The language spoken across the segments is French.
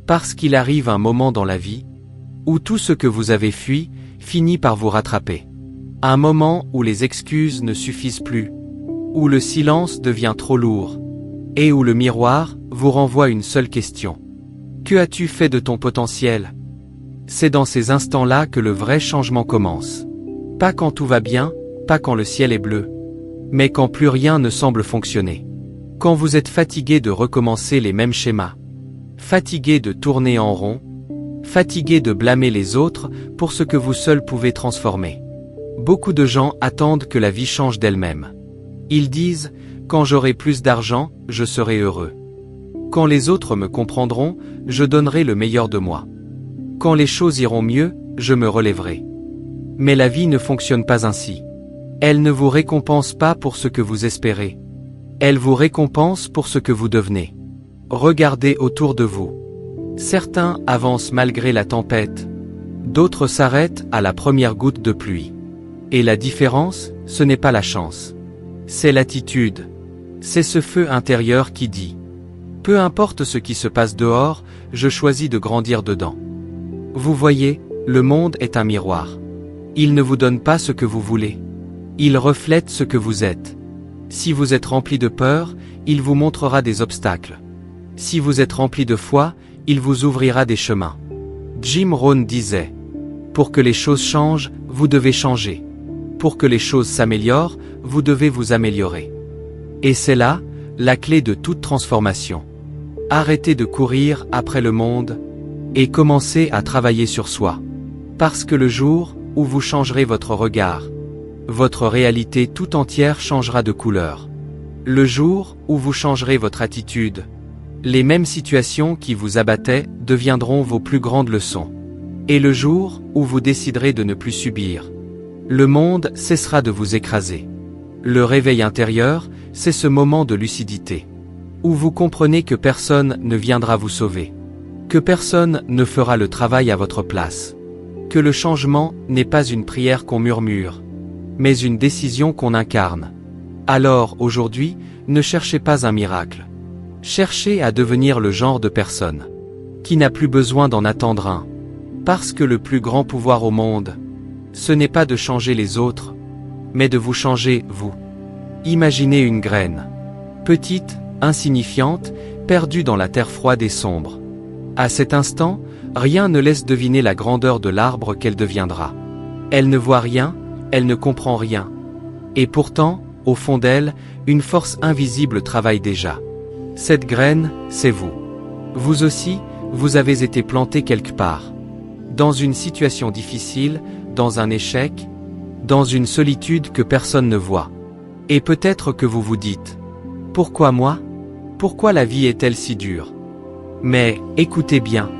Parce qu'il arrive un moment dans la vie où tout ce que vous avez fui finit par vous rattraper. Un moment où les excuses ne suffisent plus, où le silence devient trop lourd, et où le miroir vous renvoie une seule question. Que as-tu fait de ton potentiel? C'est dans ces instants-là que le vrai changement commence. Pas quand tout va bien, pas quand le ciel est bleu, mais quand plus rien ne semble fonctionner. Quand vous êtes fatigué de recommencer les mêmes schémas, fatigué de tourner en rond, fatigué de blâmer les autres pour ce que vous seul pouvez transformer. Beaucoup de gens attendent que la vie change d'elle-même. Ils disent « Quand j'aurai plus d'argent, je serai heureux. Quand les autres me comprendront, je donnerai le meilleur de moi. Quand les choses iront mieux, je me relèverai. » Mais la vie ne fonctionne pas ainsi. Elle ne vous récompense pas pour ce que vous espérez. Elle vous récompense pour ce que vous devenez. Regardez autour de vous. Certains avancent malgré la tempête. D'autres s'arrêtent à la première goutte de pluie. Et la différence, ce n'est pas la chance. C'est l'attitude. C'est ce feu intérieur qui dit « Peu importe ce qui se passe dehors, je choisis de grandir dedans. » Vous voyez, le monde est un miroir. Il ne vous donne pas ce que vous voulez. Il reflète ce que vous êtes. Si vous êtes rempli de peur, il vous montrera des obstacles. Si vous êtes rempli de foi, il vous ouvrira des chemins. Jim Rohn disait « Pour que les choses changent, vous devez changer. Pour que les choses s'améliorent, vous devez vous améliorer. » Et c'est là, la clé de toute transformation. Arrêtez de courir après le monde et commencez à travailler sur soi. Parce que le jour où vous changerez votre regard, votre réalité tout entière changera de couleur. Le jour où vous changerez votre attitude, les mêmes situations qui vous abattaient deviendront vos plus grandes leçons. Et le jour où vous déciderez de ne plus subir, le monde cessera de vous écraser. Le réveil intérieur, c'est ce moment de lucidité, où vous comprenez que personne ne viendra vous sauver, que personne ne fera le travail à votre place, que le changement n'est pas une prière qu'on murmure, mais une décision qu'on incarne. Alors, aujourd'hui, ne cherchez pas un miracle. Cherchez à devenir le genre de personne qui n'a plus besoin d'en attendre un. Parce que le plus grand pouvoir au monde, ce n'est pas de changer les autres, mais de vous changer, vous. Imaginez une graine, petite, insignifiante, perdue dans la terre froide et sombre. À cet instant, rien ne laisse deviner la grandeur de l'arbre qu'elle deviendra. Elle ne voit rien, elle ne comprend rien. Et pourtant, au fond d'elle, une force invisible travaille déjà. Cette graine, c'est vous. Vous aussi, vous avez été planté quelque part. Dans une situation difficile, dans un échec, dans une solitude que personne ne voit. Et peut-être que vous vous dites « Pourquoi moi? Pourquoi la vie est-elle si dure ?» Mais, écoutez bien,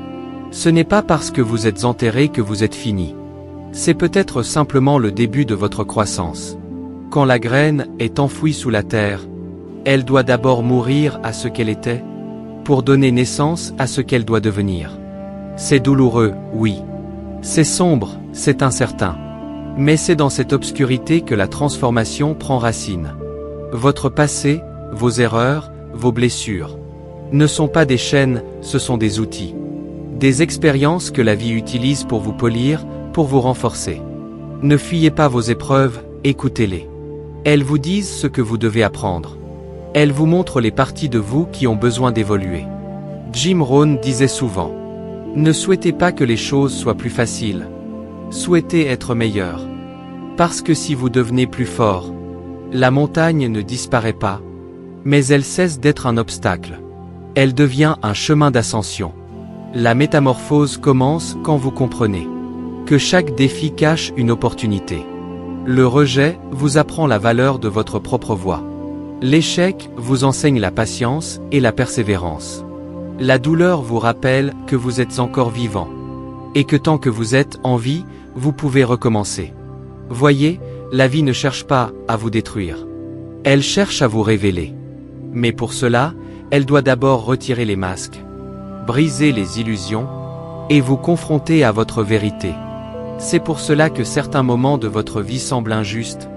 ce n'est pas parce que vous êtes enterré que vous êtes fini. C'est peut-être simplement le début de votre croissance. Quand la graine est enfouie sous la terre, elle doit d'abord mourir à ce qu'elle était, pour donner naissance à ce qu'elle doit devenir. C'est douloureux, oui. C'est sombre, c'est incertain. Mais c'est dans cette obscurité que la transformation prend racine. Votre passé, vos erreurs, vos blessures, ne sont pas des chaînes, ce sont des outils. Des expériences que la vie utilise pour vous polir, pour vous renforcer. Ne fuyez pas vos épreuves, écoutez-les. Elles vous disent ce que vous devez apprendre. Elles vous montrent les parties de vous qui ont besoin d'évoluer. Jim Rohn disait souvent « Ne souhaitez pas que les choses soient plus faciles. Souhaitez être meilleur. Parce que si vous devenez plus fort, la montagne ne disparaît pas, mais elle cesse d'être un obstacle. Elle devient un chemin d'ascension. La métamorphose commence quand vous comprenez que chaque défi cache une opportunité. Le rejet vous apprend la valeur de votre propre voix. L'échec vous enseigne la patience et la persévérance. La douleur vous rappelle que vous êtes encore vivant, et que tant que vous êtes en vie, vous pouvez recommencer. Voyez, la vie ne cherche pas à vous détruire. Elle cherche à vous révéler. Mais pour cela, elle doit d'abord retirer les masques, briser les illusions, et vous confronter à votre vérité. C'est pour cela que certains moments de votre vie semblent injustes,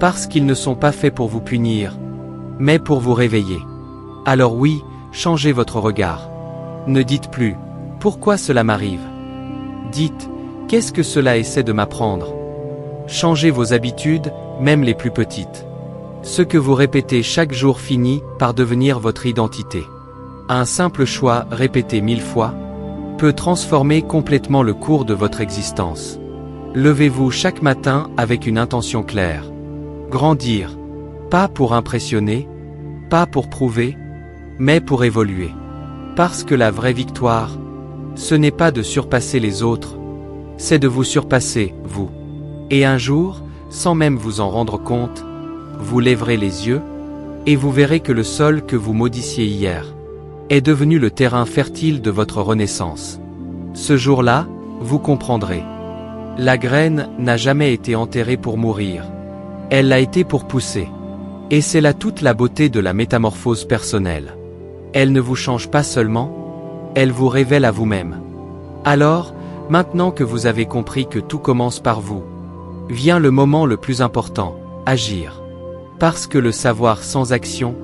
parce qu'ils ne sont pas faits pour vous punir, mais pour vous réveiller. Alors oui, changez votre regard. Ne dites plus « Pourquoi cela m'arrive? Dites, qu'est-ce que cela essaie de m'apprendre? Changez vos habitudes, même les plus petites. Ce que vous répétez chaque jour finit par devenir votre identité. Un simple choix répété 1000 fois peut transformer complètement le cours de votre existence. Levez-vous chaque matin avec une intention claire. Grandir. Pas pour impressionner, pas pour prouver, mais pour évoluer. Parce que la vraie victoire, ce n'est pas de surpasser les autres, c'est de vous surpasser, vous. Et un jour, sans même vous en rendre compte, vous lèverez les yeux, et vous verrez que le sol que vous maudissiez hier est devenu le terrain fertile de votre renaissance. Ce jour-là, vous comprendrez. La graine n'a jamais été enterrée pour mourir. Elle l'a été pour pousser. Et c'est là toute la beauté de la métamorphose personnelle. Elle ne vous change pas seulement, elle vous révèle à vous-même. Alors, maintenant que vous avez compris que tout commence par vous, vient le moment le plus important, agir. Parce que le savoir sans action,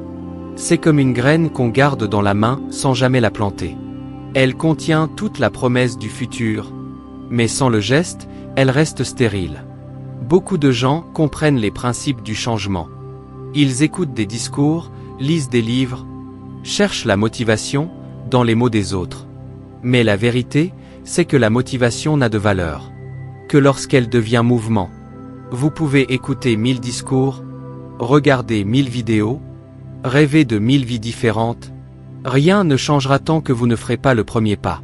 c'est comme une graine qu'on garde dans la main sans jamais la planter. Elle contient toute la promesse du futur, mais sans le geste, elle reste stérile. Beaucoup de gens comprennent les principes du changement. Ils écoutent des discours, lisent des livres, cherchent la motivation dans les mots des autres. Mais la vérité, c'est que la motivation n'a de valeur que lorsqu'elle devient mouvement. Vous pouvez écouter 1000 discours, regarder 1000 vidéos, rêver de 1000 vies différentes. Rien ne changera tant que vous ne ferez pas le premier pas.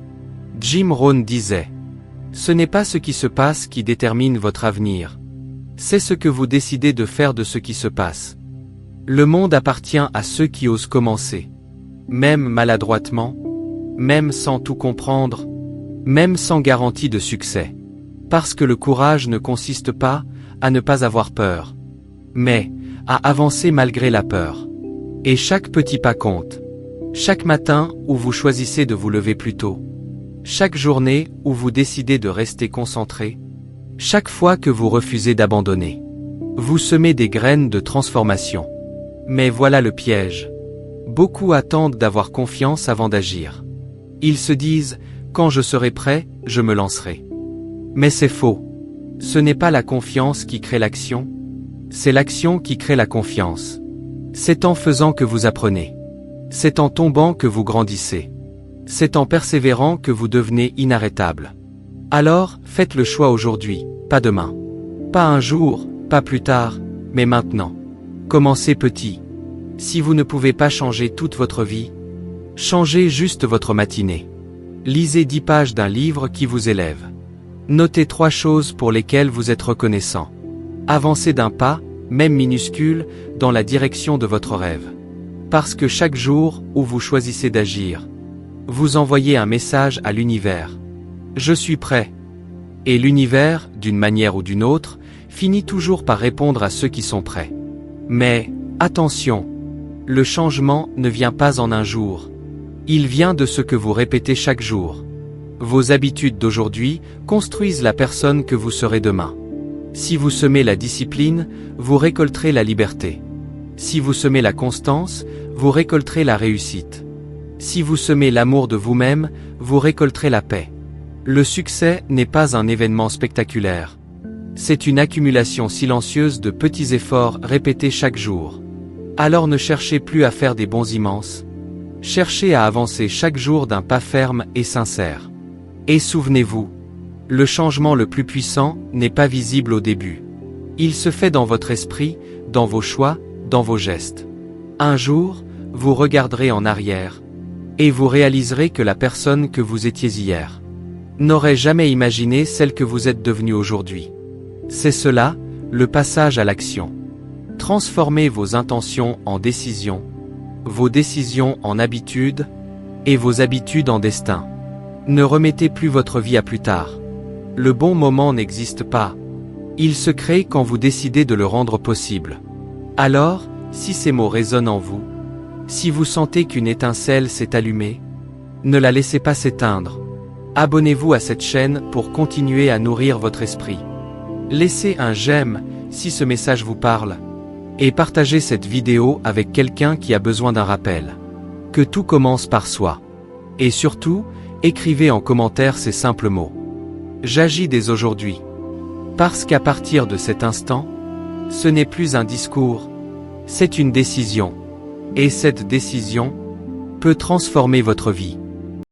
Jim Rohn disait, « Ce n'est pas ce qui se passe qui détermine votre avenir. C'est ce que vous décidez de faire de ce qui se passe. » Le monde appartient à ceux qui osent commencer. Même maladroitement, même sans tout comprendre, même sans garantie de succès. Parce que le courage ne consiste pas à ne pas avoir peur, mais à avancer malgré la peur. Et chaque petit pas compte. Chaque matin où vous choisissez de vous lever plus tôt. Chaque journée où vous décidez de rester concentré. Chaque fois que vous refusez d'abandonner. Vous semez des graines de transformation. Mais voilà le piège. Beaucoup attendent d'avoir confiance avant d'agir. Ils se disent, quand je serai prêt, je me lancerai. Mais c'est faux. Ce n'est pas la confiance qui crée l'action, c'est l'action qui crée la confiance. C'est en faisant que vous apprenez. C'est en tombant que vous grandissez. C'est en persévérant que vous devenez inarrêtable. Alors, faites le choix aujourd'hui, pas demain. Pas un jour, pas plus tard, mais maintenant. Commencez petit. Si vous ne pouvez pas changer toute votre vie, changez juste votre matinée. Lisez 10 pages d'un livre qui vous élève. Notez 3 choses pour lesquelles vous êtes reconnaissant. Avancez d'un pas, même minuscule, dans la direction de votre rêve. Parce que chaque jour où vous choisissez d'agir, vous envoyez un message à l'univers. Je suis prêt. Et l'univers, d'une manière ou d'une autre, finit toujours par répondre à ceux qui sont prêts. Mais, attention, le changement ne vient pas en un jour. Il vient de ce que vous répétez chaque jour. Vos habitudes d'aujourd'hui construisent la personne que vous serez demain. Si vous semez la discipline, vous récolterez la liberté. Si vous semez la constance, vous récolterez la réussite. Si vous semez l'amour de vous-même, vous récolterez la paix. Le succès n'est pas un événement spectaculaire. C'est une accumulation silencieuse de petits efforts répétés chaque jour. Alors ne cherchez plus à faire des bonds immenses. Cherchez à avancer chaque jour d'un pas ferme et sincère. Et souvenez-vous, le changement le plus puissant n'est pas visible au début. Il se fait dans votre esprit, dans vos choix, dans vos gestes. Un jour, vous regarderez en arrière, et vous réaliserez que la personne que vous étiez hier n'aurait jamais imaginé celle que vous êtes devenue aujourd'hui. C'est cela, le passage à l'action. Transformez vos intentions en décisions, vos décisions en habitudes, et vos habitudes en destin. Ne remettez plus votre vie à plus tard. Le bon moment n'existe pas. Il se crée quand vous décidez de le rendre possible. Alors, si ces mots résonnent en vous, si vous sentez qu'une étincelle s'est allumée, ne la laissez pas s'éteindre. Abonnez-vous à cette chaîne pour continuer à nourrir votre esprit. Laissez un j'aime si ce message vous parle. Et partagez cette vidéo avec quelqu'un qui a besoin d'un rappel. Que tout commence par soi. Et surtout, Écrivez en commentaire ces simples mots. J'agis dès aujourd'hui. Parce qu'à partir de cet instant, ce n'est plus un discours, c'est une décision. Et cette décision peut transformer votre vie.